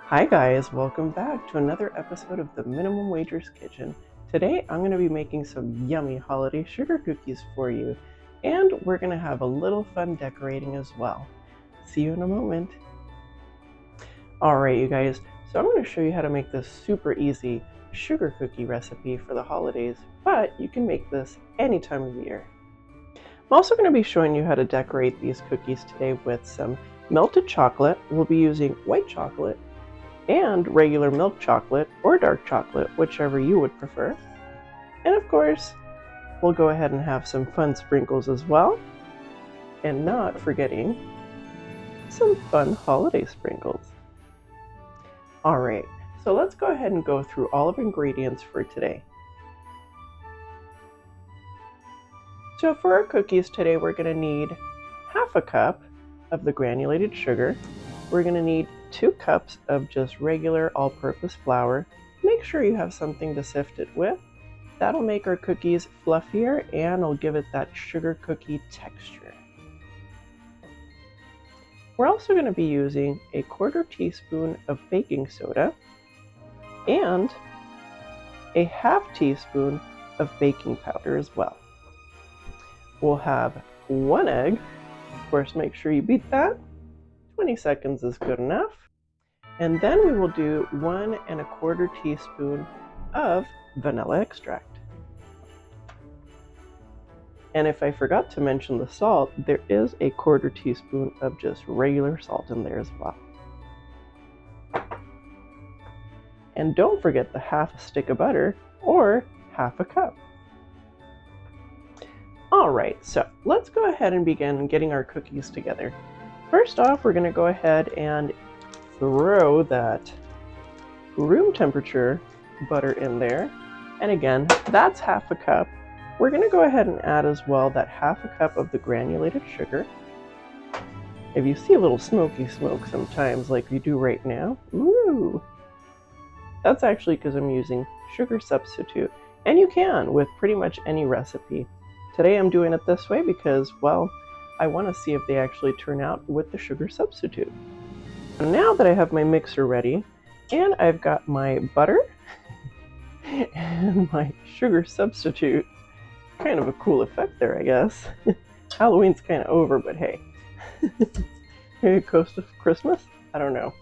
Hi guys, welcome back to another episode of the Minimum Wagers Kitchen. Today I'm going to be making some yummy holiday sugar cookies for you, and we're going to have a little fun decorating as well. See you in a moment. Alright you guys, so I'm going to show you how to make this super easy sugar cookie recipe for the holidays, but you can make this any time of year. I'm also going to be showing you how to decorate these cookies today with some melted chocolate. We'll be using white chocolate and regular milk chocolate or dark chocolate, whichever you would prefer. And of course, we'll go ahead and have some fun sprinkles as well, and not forgetting some fun holiday sprinkles. Alright, so let's go ahead and go through all of the ingredients for today. So for our cookies today, we're going to need half a cup of the granulated sugar. We're going to need 2 cups of just regular all-purpose flour. Make sure you have something to sift it with. That'll make our cookies fluffier and it'll give it that sugar cookie texture. We're also going to be using a 1/4 teaspoon of baking soda and a 1/2 teaspoon of baking powder as well. We'll have 1 egg. Of course, make sure you beat that. 20 seconds is good enough. And then we will do 1 1/4 teaspoon of vanilla extract. And if I forgot to mention the salt, there is a 1/4 teaspoon of just regular salt in there as well. And don't forget the 1/2 stick of butter or 1/2 cup. Alright, so let's go ahead and begin getting our cookies together. First off, we're going to go ahead and throw that room temperature butter in there. And again, that's 1/2 cup. We're going to go ahead and add as well that 1/2 cup of the granulated sugar. If you see a little smoky smoke sometimes like you do right now, ooh, that's actually because I'm using sugar substitute. And you can with pretty much any recipe. Today I'm doing it this way because, well, I want to see if they actually turn out with the sugar substitute. Now that I have my mixer ready and I've got my butter and my sugar substitute, kind of a cool effect there, I guess. Halloween's kind of over, but hey. Maybe close to Christmas? I don't know.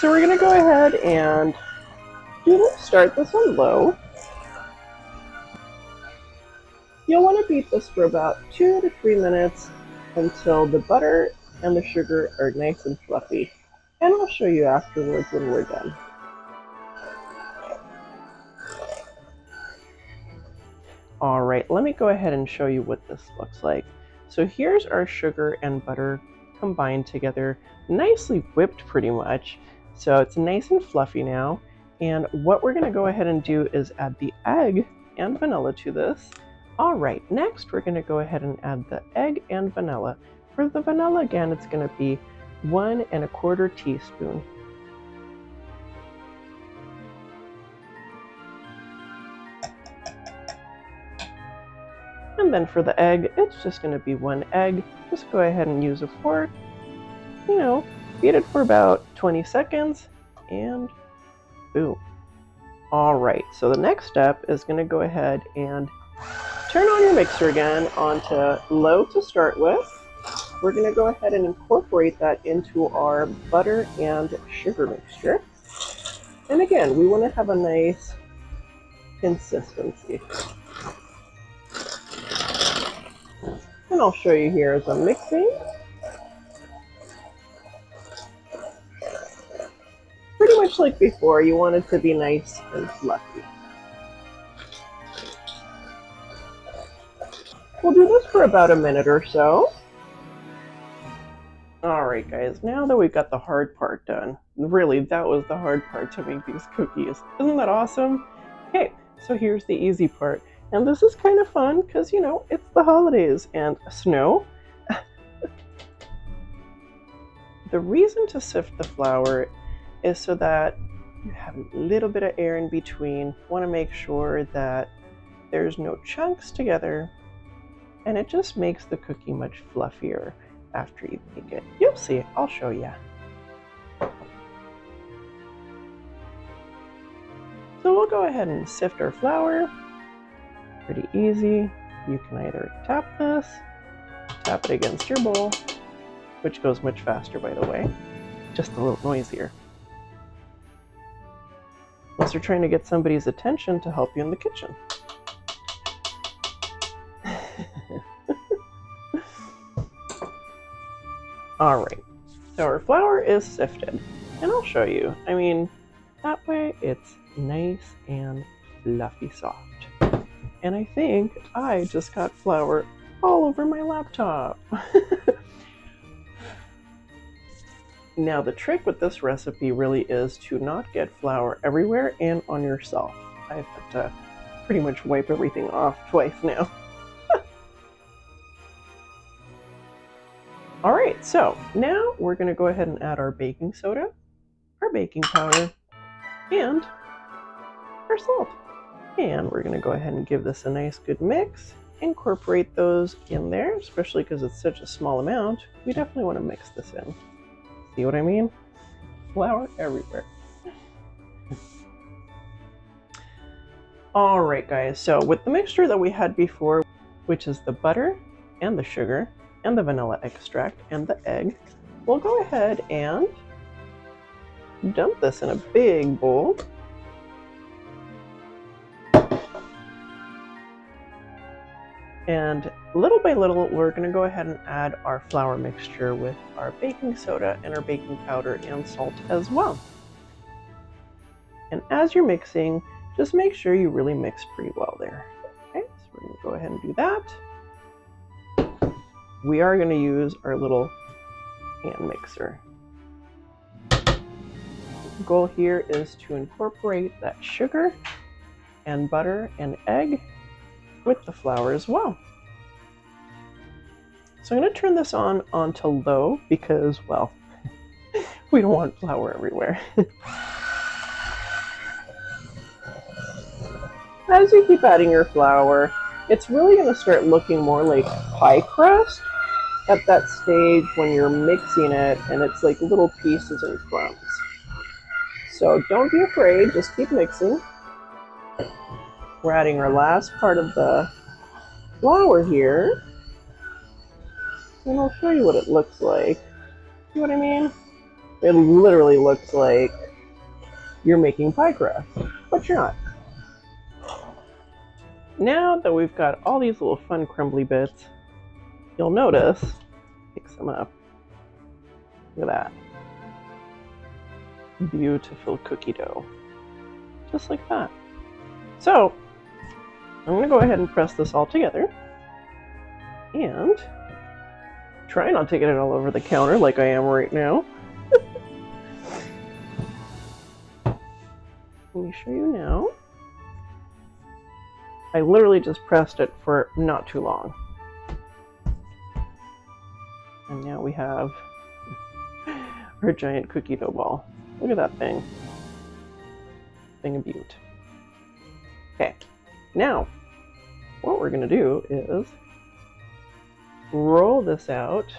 So we're going to go ahead and start this on low. You'll want to beat this for about 2 to 3 minutes until the butter and the sugar are nice and fluffy. And I'll show you afterwards when we're done. Alright, let me go ahead and show you what this looks like. So here's our sugar and butter combined together, nicely whipped pretty much. So it's nice and fluffy now. And what we're going to go ahead and do is add the egg and vanilla to this. Alright, next we're going to go ahead and add the egg and vanilla. For the vanilla, again, it's going to be 1 1/4 teaspoon. And then for the egg, it's just going to be 1 egg. Just go ahead and use a fork. Beat it for about 20 seconds, and boom. Alright, so the next step is going to go ahead and turn on your mixer again onto low to start with. We're going to go ahead and incorporate that into our butter and sugar mixture. And again, we want to have a nice consistency. And I'll show you here as I'm mixing. Pretty much like before, you want it to be nice and fluffy. We'll do this for about a minute or so. Alright guys, now that we've got the hard part done, really that was the hard part to make these cookies. Isn't that awesome? Okay, so here's the easy part. And this is kind of fun because, it's the holidays and snow. The reason to sift the flour is so that you have a little bit of air in between. You want to make sure that there's no chunks together, and it just makes the cookie much fluffier after you bake it. You'll see, I'll show you. So we'll go ahead and sift our flour. Pretty easy. You can either tap this, tap it against your bowl, which goes much faster, by the way, just a little noisier. Unless you're trying to get somebody's attention to help you in the kitchen. All right, so our flour is sifted, and I'll show you. I mean, that way it's nice and fluffy soft. And I think I just got flour all over my laptop. Now the trick with this recipe really is to not get flour everywhere and on yourself. I've had to pretty much wipe everything off twice now. All right, so now we're gonna go ahead and add our baking soda, our baking powder, and our salt. And we're gonna go ahead and give this a nice good mix. Incorporate those in there, especially because it's such a small amount. We definitely wanna mix this in. See what I mean? Flour everywhere. All right, guys, so with the mixture that we had before, which is the butter and the sugar and the vanilla extract and the egg, we'll go ahead and dump this in a big bowl. And little by little, we're going to go ahead and add our flour mixture with our baking soda and our baking powder and salt as well. And as you're mixing, just make sure you really mix pretty well there. Okay, so we're going to go ahead and do that. We are going to use our little hand mixer. The goal here is to incorporate that sugar and butter and egg with the flour as well. So I'm going to turn this on to low because, well, we don't want flour everywhere. As you keep adding your flour, it's really going to start looking more like pie crust at that stage when you're mixing it and it's like little pieces and crumbs. So don't be afraid, just keep mixing. We're adding our last part of the flour here. And I'll show you what it looks like. See what I mean? It literally looks like you're making pie crust, but you're not. Now that we've got all these little fun crumbly bits, you'll notice, pick some up. Look at that. Beautiful cookie dough. Just like that. So, I'm going to go ahead and press this all together. And try not to get it all over the counter like I am right now. Let me show you now. I literally just pressed it for not too long. And now we have our giant cookie dough ball. Look at that thing. Thing of beaut. Okay, now what we're going to do is roll this out.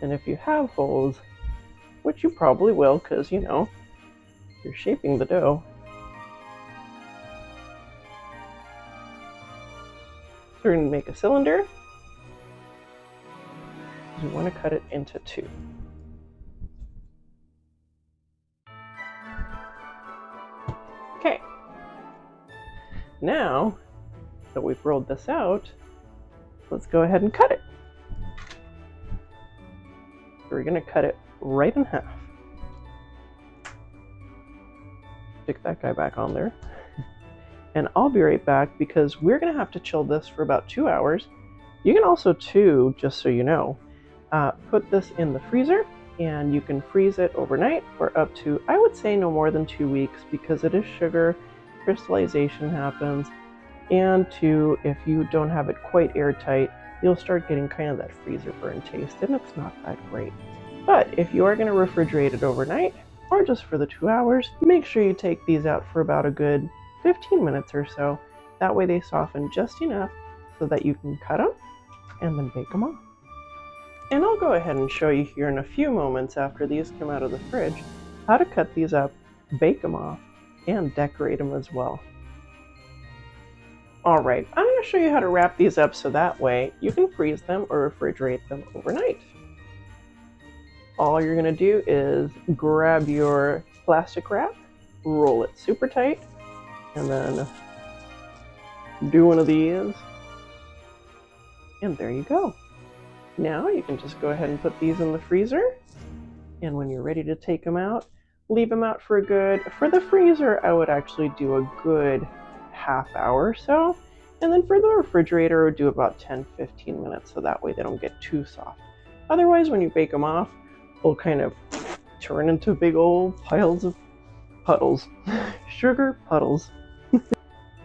And if you have holes, which you probably will because, you know, you're shaping the dough. So we're going to make a cylinder. We want to cut it into two. Okay. Now that we've rolled this out, let's go ahead and cut it. So we're going to cut it right in half. Stick that guy back on there. And I'll be right back because we're going to have to chill this for about 2 hours. You can also, too, just so you know, put this in the freezer and you can freeze it overnight for up to, I would say, no more than 2 weeks because it is sugar, crystallization happens, and two, if you don't have it quite airtight, you'll start getting kind of that freezer burn taste and it's not that great. But if you are going to refrigerate it overnight or just for the 2 hours, make sure you take these out for about a good 15 minutes or so. That way they soften just enough so that you can cut them and then bake them off. And I'll go ahead and show you here in a few moments after these come out of the fridge how to cut these up bake them off, and decorate them as well. All right, I'm going to show you how to wrap these up so that way you can freeze them or refrigerate them overnight. All you're going to do is grab your plastic wrap, roll it super tight, and then do one of these, and there you go. Now you can just go ahead and put these in the freezer, and when you're ready to take them out, leave them out for the freezer, I would actually do a good half hour or so, and then for the refrigerator, I would do about 10-15 minutes, so that way they don't get too soft. Otherwise, when you bake them off, they'll kind of turn into big old piles of puddles. Sugar puddles.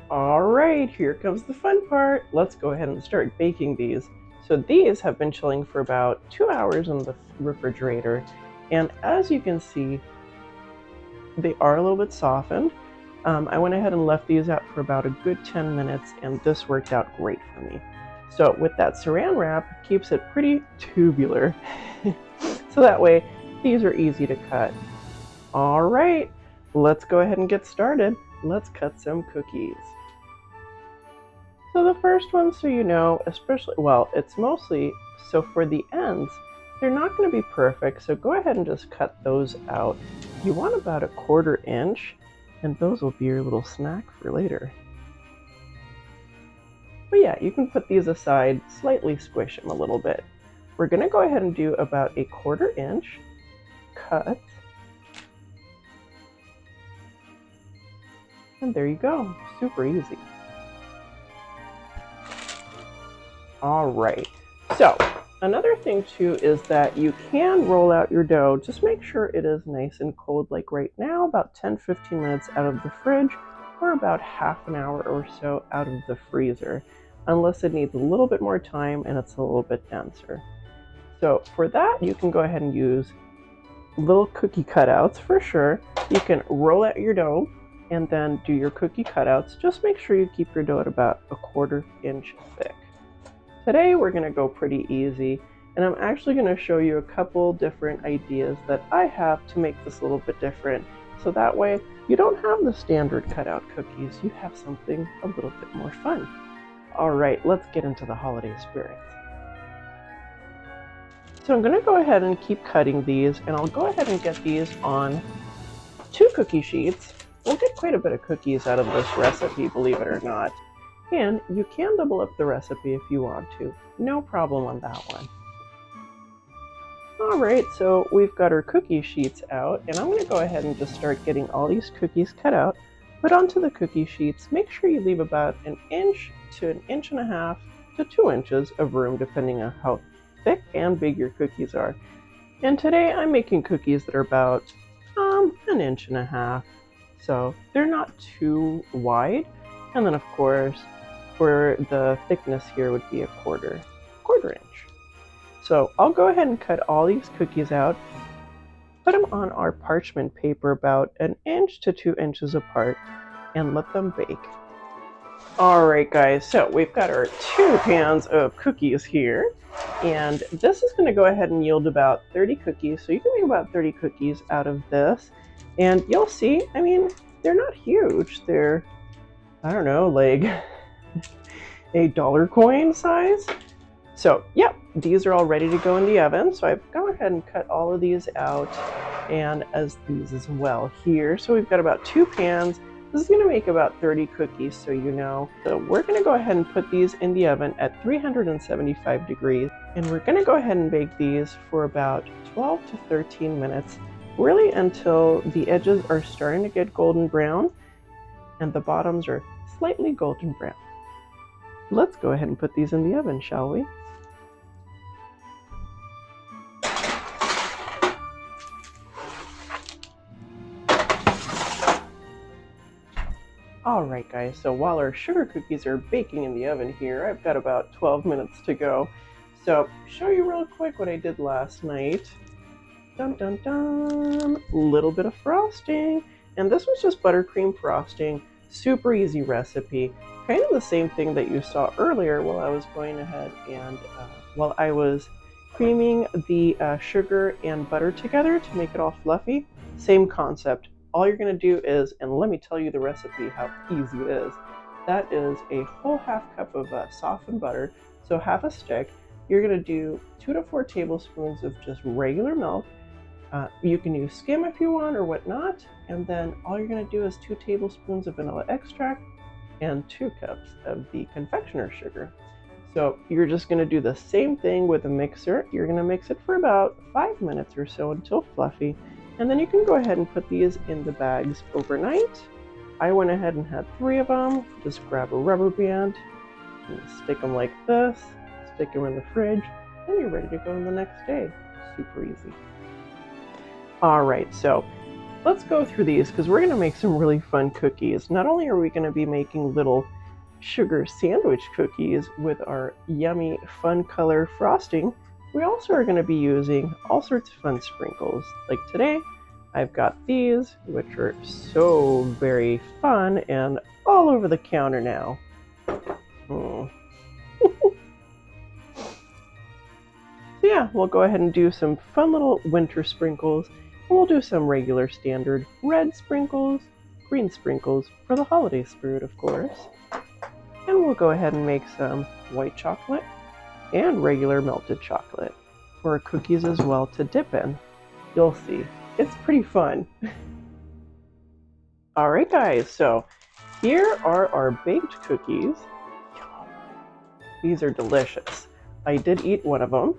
All right, here comes the fun part. Let's go ahead and start baking these. So these have been chilling for about 2 hours in the refrigerator, and as you can see, they are a little bit softened. I went ahead and left these out for about a good 10 minutes, and this worked out great for me. So with that saran wrap, it keeps it pretty tubular. So that way, these are easy to cut. All right, let's go ahead and get started. Let's cut some cookies. So the first one, so you know, especially, well, it's mostly, so for the ends, they're not going to be perfect, so go ahead and just cut those out. You want about a 1/4 inch, and those will be your little snack for later. But yeah, you can put these aside, slightly squish them a little bit. We're going to go ahead and do about a 1/4 inch cut. And there you go, super easy. All right, so another thing too is that you can roll out your dough. Just make sure it is nice and cold, like right now, about 10-15 minutes out of the fridge, or about half an hour or so out of the freezer, unless it needs a little bit more time and it's a little bit denser. So for that, you can go ahead and use little cookie cutouts for sure. You can roll out your dough and then do your cookie cutouts. Just make sure you keep your dough at about a 1/4 inch thick. Today we're going to go pretty easy, and I'm actually going to show you a couple different ideas that I have to make this a little bit different, so that way you don't have the standard cutout cookies, you have something a little bit more fun. All right, let's get into the holiday spirit. So I'm going to go ahead and keep cutting these, and I'll go ahead and get these on 2 cookie sheets. We'll get quite a bit of cookies out of this recipe, believe it or not. And you can double up the recipe if you want to. No problem on that one. All right, so we've got our cookie sheets out, and I'm going to go ahead and just start getting all these cookies cut out. Put onto the cookie sheets. Make sure you leave about 1 inch to 1.5 inches to 2 inches of room, depending on how thick and big your cookies are. And today I'm making cookies that are about 1.5 inches. So they're not too wide. And then of course, for the thickness here would be a quarter inch. So I'll go ahead and cut all these cookies out, put them on our parchment paper about 1 inch to 2 inches apart, and let them bake. All right, guys, so we've got our 2 pans of cookies here, and this is going to go ahead and yield about 30 cookies. So you can make about 30 cookies out of this, and you'll see, I mean, they're not huge. They're, I don't know, like a dollar coin size. So yep, these are all ready to go in the oven. So I've gone ahead and cut all of these out, and as these as well here. So we've got about 2 pans. This is going to make about 30 cookies, so you know. So we're going to go ahead and put these in the oven at 375 degrees, and we're going to go ahead and bake these for about 12 to 13 minutes, really until the edges are starting to get golden brown and the bottoms are slightly golden brown. Let's go ahead and put these in the oven, shall we? All right, guys, so while our sugar cookies are baking in the oven here, I've got about 12 minutes to go. So show you real quick what I did last night. Dun dun dun, little bit of frosting. And this was just buttercream frosting, super easy recipe. Kind of the same thing that you saw earlier while I was going ahead and while I was creaming the sugar and butter together to make it all fluffy. Same concept, all you're going to do is, and let me tell you the recipe, how easy it is. That is a whole half cup of softened butter, so half a stick. You're going to do 2 to 4 tablespoons of just regular milk. You can use skim if you want or whatnot, and then all you're going to do is 2 tablespoons of vanilla extract and 2 cups of the confectioner's sugar. So you're just going to do the same thing with a mixer. You're going to mix it for about 5 minutes or so until fluffy, and then you can go ahead and put these in the bags overnight. I went ahead and had 3 of them. Just grab a rubber band and stick them like this, stick them in the fridge, and you're ready to go the next day. Super easy. Alright, so let's go through these because we're going to make some really fun cookies. Not only are we going to be making little sugar sandwich cookies with our yummy fun color frosting, we also are going to be using all sorts of fun sprinkles. Like today, I've got these, which are so very fun and all over the counter now. So yeah, we'll go ahead and do some fun little winter sprinkles, and we'll do some regular standard red sprinkles, green sprinkles for the holiday spirit, of course. And we'll go ahead and make some white chocolate and regular melted chocolate for our cookies as well to dip in. You'll see, it's pretty fun. Alright guys, so here are our baked cookies. These are delicious. I did eat one of them.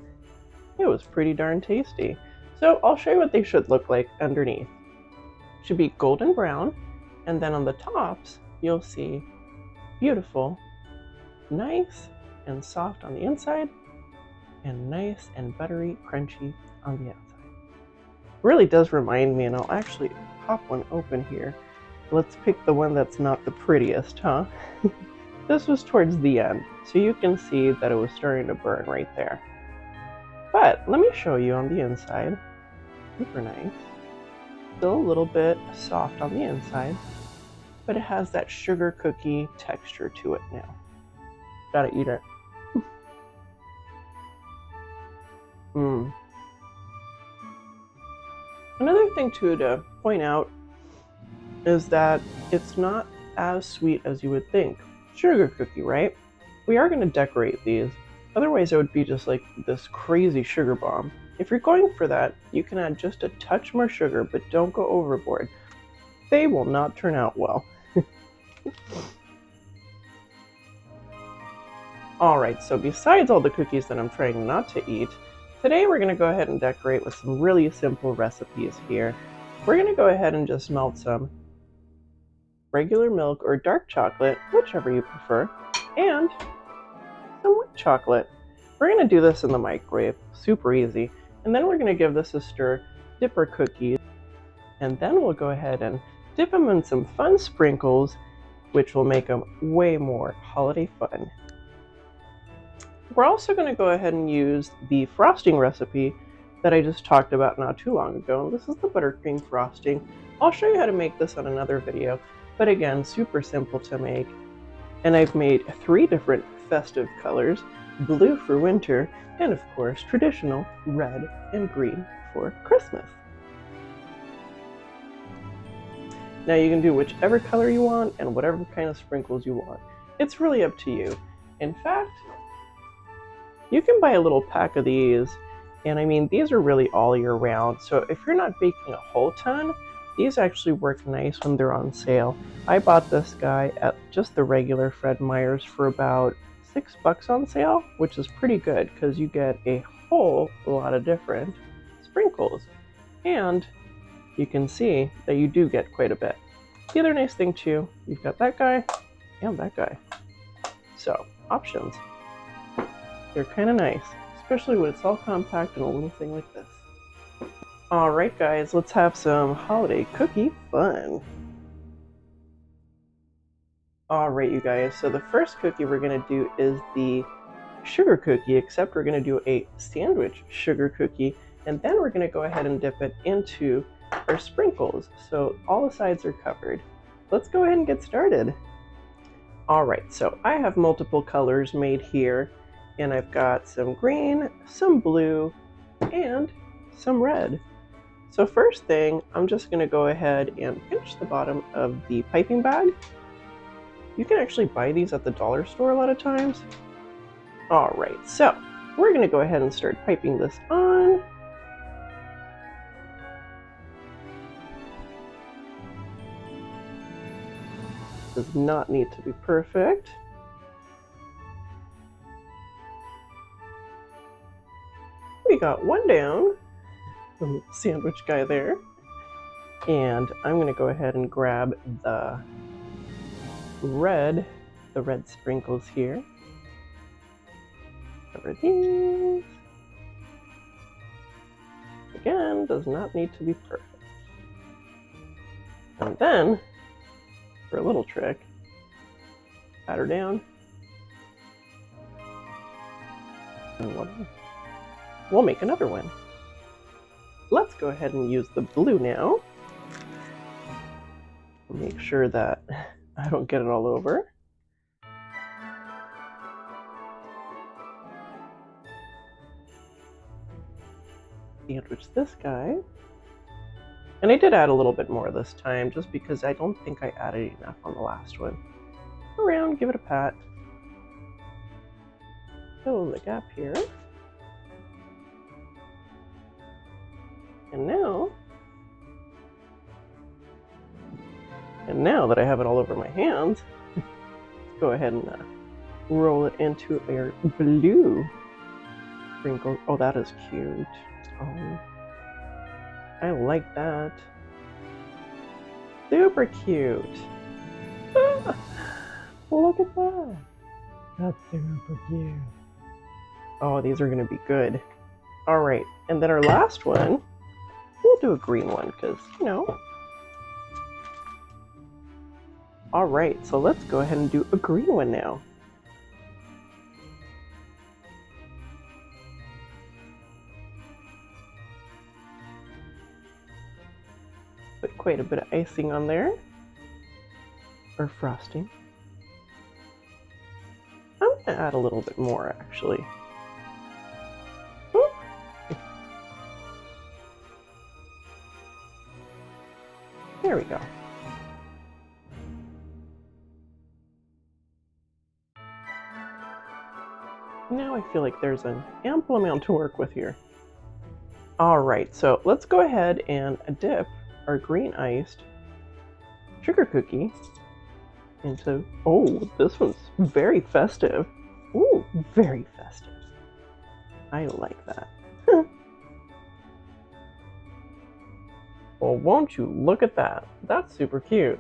It was pretty darn tasty. So I'll show you what they should look like underneath. Should be golden brown, and then on the tops you'll see beautiful, nice and soft on the inside, and nice and buttery, crunchy on the outside. Really does remind me, and I'll actually pop one open here. Let's pick the one that's not the prettiest, huh? This was towards the end, so you can see that it was starting to burn right there. But let me show you on the inside. Super nice. Still a little bit soft on the inside, but it has that sugar cookie texture to it now. Gotta eat it. Another thing too to point out is that it's not as sweet as you would think. Sugar cookie, right? We are going to decorate these. Otherwise it would be just like this crazy sugar bomb. If you're going for that, you can add just a touch more sugar, but don't go overboard. They will not turn out well. Alright, so besides all the cookies that I'm trying not to eat, today we're going to go ahead and decorate with some really simple recipes here. We're going to go ahead and just melt some regular milk or dark chocolate, whichever you prefer, and some white chocolate. We're going to do this in the microwave, super easy, and then we're going to give this a stir, dip our cookies, and then we'll go ahead and dip them in some fun sprinkles, which will make them way more holiday fun. We're also going to go ahead and use the frosting recipe that I just talked about not too long ago. This is the buttercream frosting. I'll show you how to make this on another video, but again, super simple to make. And I've made 3 different festive colors, blue for winter, and of course traditional red and green for Christmas. Now you can do whichever color you want and whatever kind of sprinkles you want. It's really up to you. In fact, you can buy a little pack of these, and I mean, these are really all year round. So if you're not baking a whole ton, these actually work nice when they're on sale. I bought this guy at just the regular Fred Meyer's for about $6 on sale, which is pretty good because you get a whole lot of different sprinkles. And you can see that you do get quite a bit. The other nice thing too, you've got that guy and that guy. So, options. They're kind of nice, especially when it's all compact in a little thing like this. Alright guys, let's have some holiday cookie fun. Alright you guys, so the first cookie we're going to do is the sugar cookie, except we're going to do a sandwich sugar cookie, and then we're going to go ahead and dip it into our sprinkles, so all the sides are covered. Let's go ahead and get started. Alright, so I have multiple colors made here, and I've got some green, some blue, and some red. So first thing, I'm just going to go ahead and pinch the bottom of the piping bag. You can actually buy these at the dollar store a lot of times. All right, so we're going to go ahead and start piping this on. Does not need to be perfect. We got one down, the sandwich guy there. And I'm going to go ahead and grab the red sprinkles here. Cover these. Again, does not need to be perfect. And then, for a little trick, pat her down. And we'll make another one. Let's go ahead and use the blue now. Make sure that I don't get it all over. Sandwich this guy. And I did add a little bit more this time, just because I don't think I added enough on the last one. Go around, give it a pat. Fill in the gap here. And now that I have it all over my hands, let's go ahead and roll it into our blue sprinkle. Oh, that is cute. Oh, I like that. Super cute. Ah, look at that. That's super cute. Oh, these are going to be good. All right, and then our last one, we'll do a green one because, you know. All right, so let's go ahead and do a green one now. Put quite a bit of icing on there, or frosting. I'm gonna add a little bit more actually. Oop. There we go. Now I feel like there's an ample amount to work with here. All right, so let's go ahead and dip our green iced sugar cookie into, oh, this one's very festive. Ooh, very festive. I like that. Well, won't you look at that? That's super cute.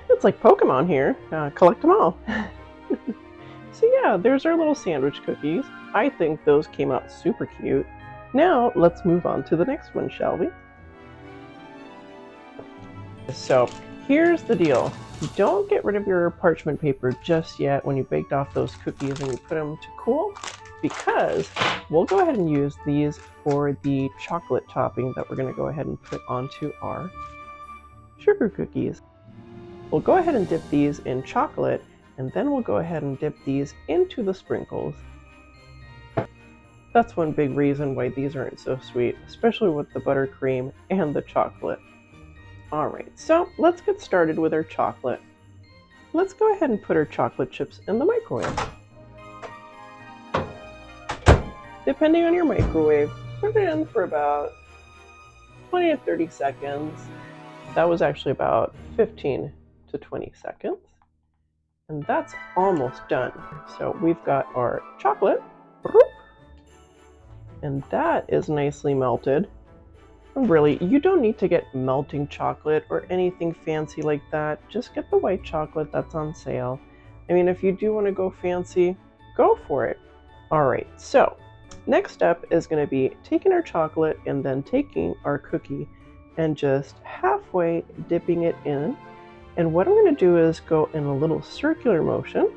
It's like Pokemon here. Collect them all. So yeah, there's our little sandwich cookies. I think those came out super cute. Now, let's move on to the next one, shall we? So, here's the deal. Don't get rid of your parchment paper just yet when you baked off those cookies and you put them to cool, because we'll go ahead and use these for the chocolate topping that we're going to go ahead and put onto our sugar cookies. We'll go ahead and dip these in chocolate, and then we'll go ahead and dip these into the sprinkles. That's one big reason why these aren't so sweet, especially with the buttercream and the chocolate. Alright, so let's get started with our chocolate. Let's go ahead and put our chocolate chips in the microwave. Depending on your microwave, put it in for about 20 to 30 seconds. That was actually about 15 to 20 seconds. And that's almost done. So we've got our chocolate. And that is nicely melted. And really, you don't need to get melting chocolate or anything fancy like that. Just get the white chocolate that's on sale. I mean, if you do want to go fancy, go for it. All right, so next step is going to be taking our chocolate and then taking our cookie and just halfway dipping it in. And what I'm going to do is go in a little circular motion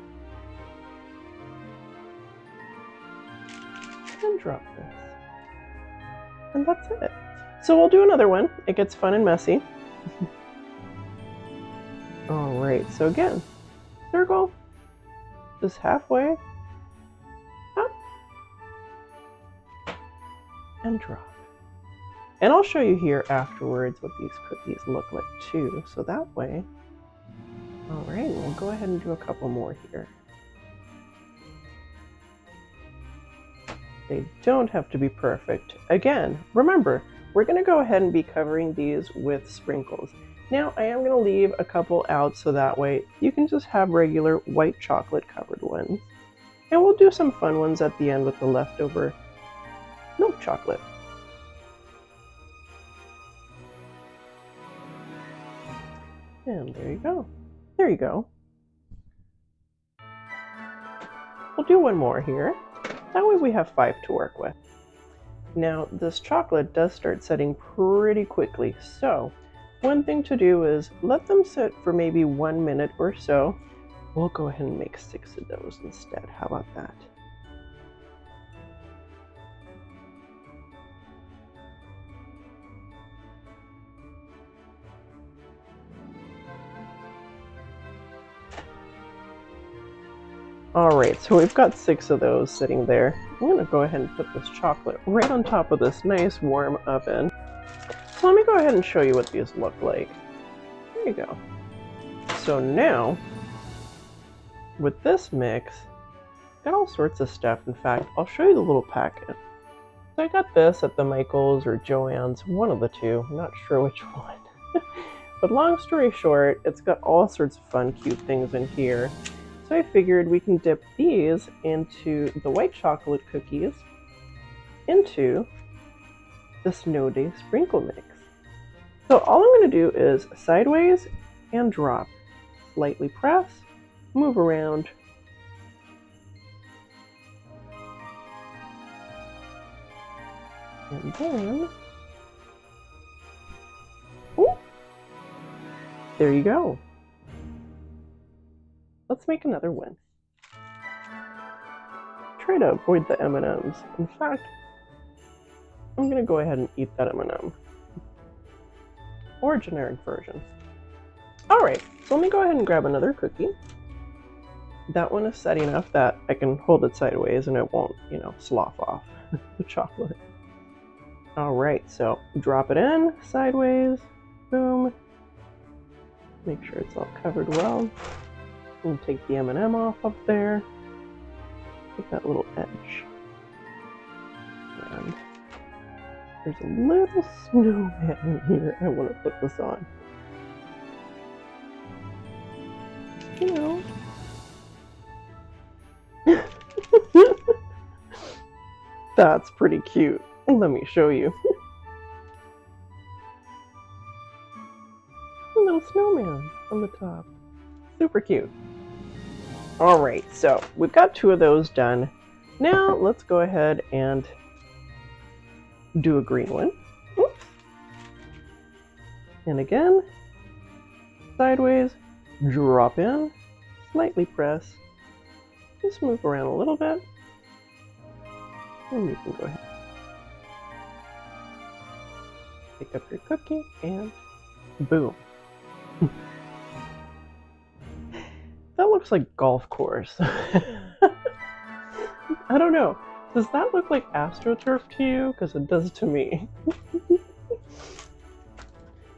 and drop this. And that's it. So we'll do another one. It gets fun and messy. All right, so again, circle, just halfway, up, and drop. And I'll show you here afterwards what these cookies look like too, so that way. All right, we'll go ahead and do a couple more here. They don't have to be perfect. Again, remember, we're going to go ahead and be covering these with sprinkles. Now, I am going to leave a couple out so that way you can just have regular white chocolate covered ones. And we'll do some fun ones at the end with the leftover milk chocolate. And there you go. There you go. We'll do one more here. That way we have 5 to work with. Now, this chocolate does start setting pretty quickly, so one thing to do is let them sit for maybe 1 minute or so. We'll go ahead and make 6 of those instead. How about that? Alright, so we've got 6 of those sitting there. I'm going to go ahead and put this chocolate right on top of this nice warm oven. So let me go ahead and show you what these look like. There you go. So now, with this mix, got all sorts of stuff. In fact, I'll show you the little packet. So I got this at the Michaels or Joann's, one of the two. I'm not sure which one. But long story short, it's got all sorts of fun, cute things in here. So I figured we can dip these into the white chocolate cookies into the Snow Day sprinkle mix. So all I'm going to do is sideways and drop. Lightly press, move around. And then, ooh, there you go. Let's make another one. Try to avoid the M&Ms. In fact, I'm going to go ahead and eat that M&M. Or a generic version. Alright, so let me go ahead and grab another cookie. That one is set enough that I can hold it sideways and it won't, slough off the chocolate. Alright, so drop it in, sideways, boom. Make sure it's all covered well. And take the M&M off up there. Take that little edge. And there's a little snowman in here. I want to put this on. That's pretty cute. Let me show you. A little snowman on the top. Super cute. Alright, so we've got 2 of those done. Now let's go ahead and do a green one. Oops. And again, sideways, drop in, slightly press, just move around a little bit, and you can go ahead. Pick up your cookie, and boom. That looks like golf course. I don't know. Does that look like AstroTurf to you? Because it does to me.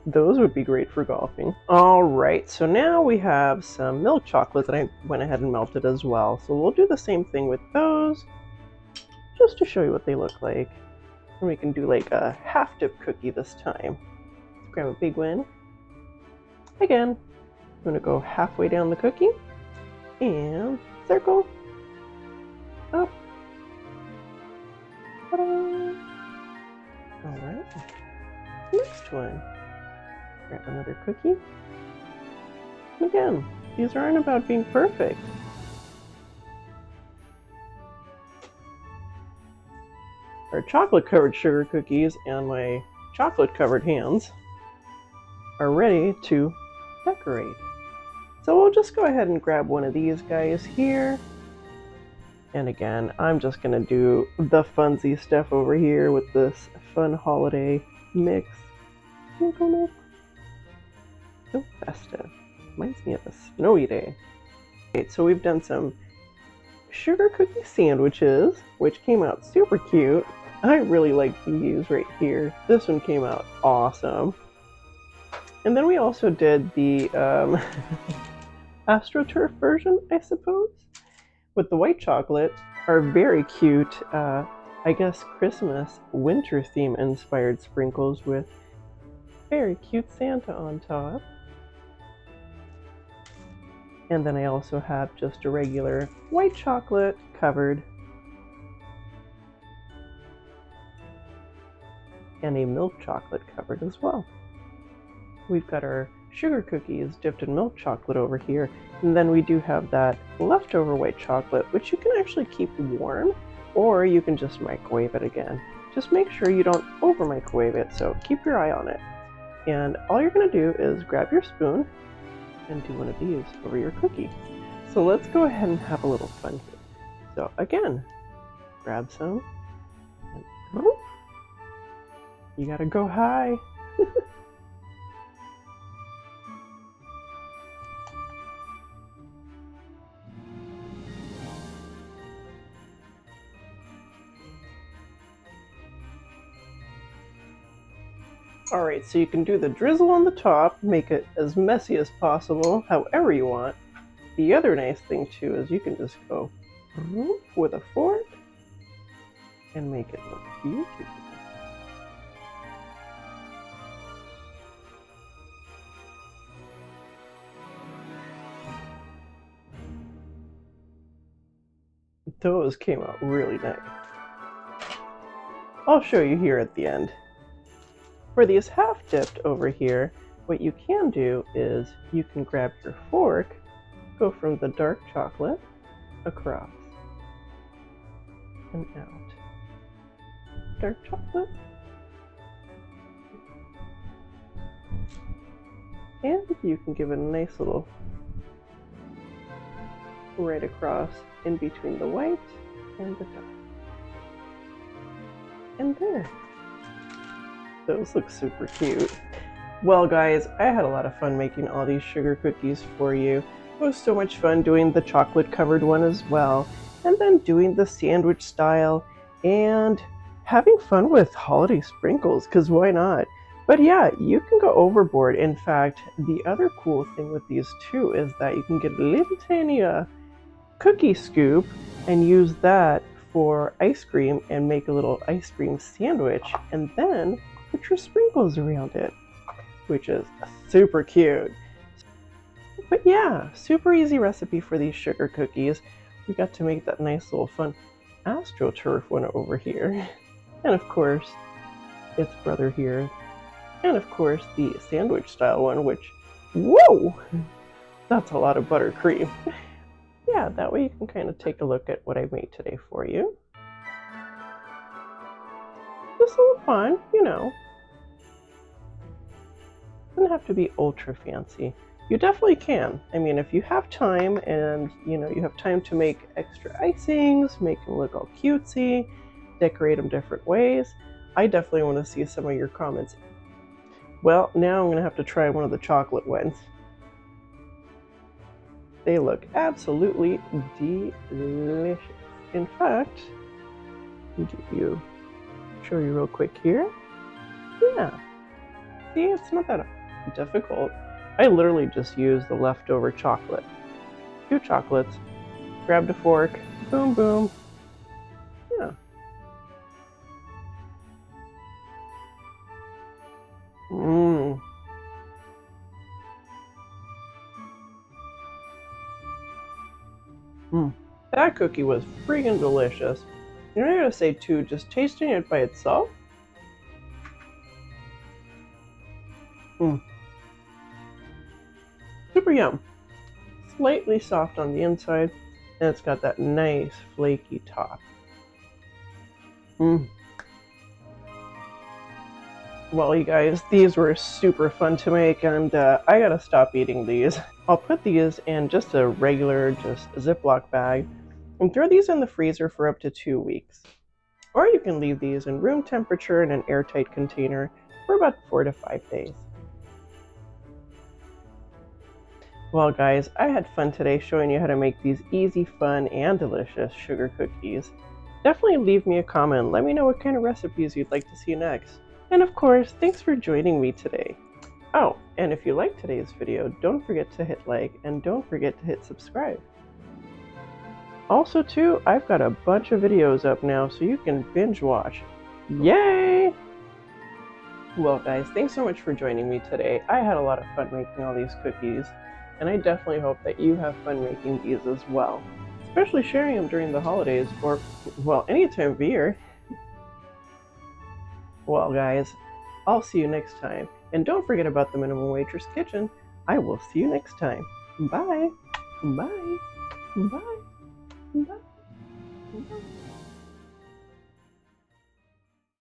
Those would be great for golfing. Alright, so now we have some milk chocolate that I went ahead and melted as well. So we'll do the same thing with those, just to show you what they look like. And we can do like a half-dip cookie this time. Let's grab a big one. Again, I'm going to go halfway down the cookie. And circle, up, ta-da! Alright, next one. Grab another cookie. Again, these aren't about being perfect. Our chocolate-covered sugar cookies and my chocolate-covered hands are ready to decorate. So we'll just go ahead and grab one of these guys here. And again, I'm just going to do the funsy stuff over here with this fun holiday mix. Sprinkle mix. So festive. Reminds me of a snowy day. Okay, so we've done some sugar cookie sandwiches, which came out super cute. I really like these right here. This one came out awesome. And then we also did the AstroTurf version, I suppose, with the white chocolate. Are very cute, I guess, Christmas winter theme inspired sprinkles with very cute Santa on top. And then I also have just a regular white chocolate covered and a milk chocolate covered as well. We've got our sugar cookies dipped in milk chocolate over here, and then we do have that leftover white chocolate, which you can actually keep warm, or you can just microwave it again. Just make sure you don't over microwave it, so keep your eye on it. And all you're going to do is grab your spoon and do one of these over your cookie. So let's go ahead and have a little fun here. So again, grab some, and whoop, you gotta go high. Alright, so you can do the drizzle on the top, make it as messy as possible, however you want. The other nice thing too is you can just go with a fork and make it look beautiful. Those came out really nice. I'll show you here at the end. For these half dipped over here, what you can do is you can grab your fork, go from the dark chocolate across and out. Dark chocolate. And you can give it a nice little right across in between the white and the dark. And there. Those look super cute. Well guys, I had a lot of fun making all these sugar cookies for you. It was so much fun doing the chocolate covered one as well, and then doing the sandwich style, and having fun with holiday sprinkles, because why not? But yeah, you can go overboard. In fact, the other cool thing with these too is that you can get a little tiny cookie scoop and use that for ice cream and make a little ice cream sandwich, and then put your sprinkles around it, which is super cute. But yeah, super easy recipe for these sugar cookies. We got to make that nice little fun AstroTurf one over here. And of course, its brother here. And of course, the sandwich style one, which, whoa, that's a lot of buttercream. Yeah, that way you can kind of take a look at what I made today for you. Just a little fun, you know. Doesn't have to be ultra fancy. You definitely can. I mean, if you have time and, you know, you have time to make extra icings, make them look all cutesy, decorate them different ways, I definitely want to see some of your comments. Well, now I'm going to have to try one of the chocolate ones. They look absolutely delicious. In fact, let me show you real quick here. Yeah. See, it's not that difficult. I literally just used the leftover chocolate. 2 chocolates, grabbed a fork, boom, boom. Yeah. Mmm. That cookie was freaking delicious. And I gotta say too, just tasting it by itself, super yum. Slightly soft on the inside, and it's got that nice flaky top. Well, you guys, these were super fun to make, and I gotta stop eating these. I'll put these in just a regular, just Ziploc bag, and throw these in the freezer for up to 2 weeks. Or you can leave these in room temperature in an airtight container for about 4 to 5 days. Well guys, I had fun today showing you how to make these easy, fun, and delicious sugar cookies. Definitely leave me a comment. Let me know what kind of recipes you'd like to see next. And of course, thanks for joining me today. Oh, and if you liked today's video, don't forget to hit like and don't forget to hit subscribe. Also too, I've got a bunch of videos up now so you can binge watch. Yay! Well guys, thanks so much for joining me today. I had a lot of fun making all these cookies, and I definitely hope that you have fun making these as well. Especially sharing them during the holidays, or, well, any time of year. Well guys, I'll see you next time. And don't forget about the Minimum Waitress Kitchen. I will see you next time. Bye! Bye! Bye! Bye! Bye!